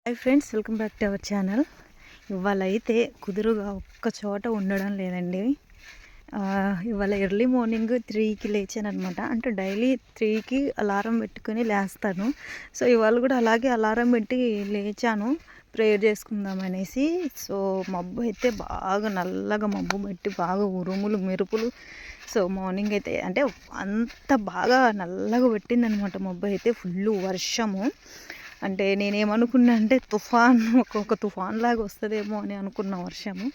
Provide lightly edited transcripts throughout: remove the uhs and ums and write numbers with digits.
Hi friends, welcome back to our channel. ఇవాళ అయితే కుదురుగా ఒక్క చోట ఉండడం లేదండి. ఇవాళ ఎర్లీ మార్నింగ్ 3కి లేచాను అనమాట. అంటే డైలీ 3కి అలారం పెట్టుకొని లేస్తాను. సో ఇవాళ కూడా అలాగే అలారం పెట్టి లేచాను ప్రేయర్ చేసుకుందామనేసి. సో మబ్బు అయితే బాగా నల్లగా మబ్బు పెట్టి బాగా ఉరుములు మెరుపులు. సో మార్నింగ్ అయితే అంటే అంత బాగా నల్లగా పెట్టిందనమాట. మబ్బు అయితే ఫుల్ వర్షము. అంటే నేనేమనుకున్నా అంటే ఒక తుఫాన్ లాగా వస్తుందేమో అని అనుకున్న వర్షము.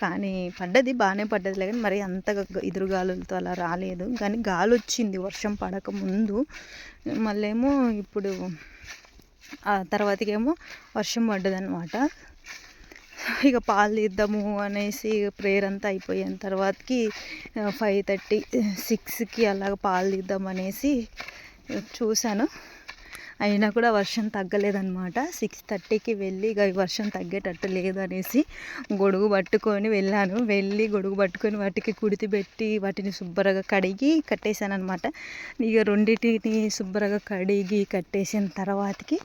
కానీ పడ్డది, బాగానే పడ్డది. కానీ మరి అంతగా ఎదురుగాలులతో అలా రాలేదు. కానీ గాలి వచ్చింది వర్షం పడక ముందు. మళ్ళేమో ఇప్పుడు తర్వాతకేమో వర్షం పడ్డదనమాట. ఇక పాలు తీద్దాము అనేసి ప్రేయర్ అంతా అయిపోయిన తర్వాతకి 5:30 6కి అలాగ పాలు తీద్దాం అనేసి చూశాను. అయినా కూడా వర్షం తగ్గలేదన్నమాట. 6:30కి వెళ్ళి ఇక వర్షం తగ్గేటట్టు లేదనేసి గొడుగు పట్టుకొని వెళ్ళాను. వెళ్ళి గొడుగు పట్టుకొని వాటికి కుడితి పెట్టి వాటిని శుభ్రంగా కడిగి కట్టేశాను అనమాట. ఇక రెండింటిని శుభ్రంగా కడిగి కట్టేసిన తర్వాతకి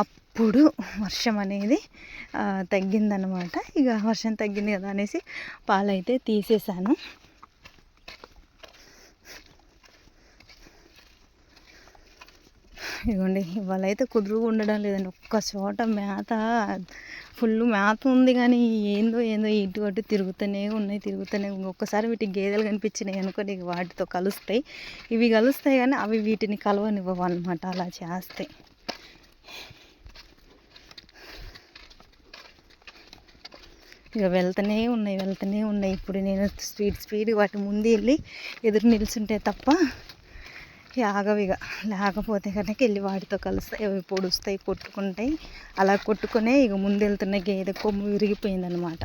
అప్పుడు వర్షం అనేది తగ్గిందనమాట. ఇక వర్షం తగ్గింది కదా అనేసి పాలైతే తీసేసాను. ఇదిగోండి, ఇవాళ అయితే కుదురుగా ఉండడం లేదండి. ఒక్క చోట మేత ఫుల్ మేత ఉంది, కానీ ఏందో ఇటు అటు తిరుగుతూనే ఉన్నాయి. ఒక్కసారి వీటికి గేదెలు కనిపించినాయి అనుకోని ఇక వాటితో కలుస్తాయి. ఇవి కలుస్తాయి కానీ అవి వీటిని కలవనివ్వవు అనమాట. అలా చేస్తాయి. ఇక వెళ్తూనే ఉన్నాయి. ఇప్పుడు నేను స్పీడ్ వాటి ముందు వెళ్ళి ఎదురు నిల్చుంటే తప్ప ఆగవిగ. లేకపోతే కనుక వెళ్ళి వాటితో కలుస్తాయి, అవి పొడుస్తాయి, కొట్టుకుంటాయి. అలా కొట్టుకునే ఇక ముందు వెళ్తున్న గేదె కొమ్ము విరిగిపోయిందనమాట.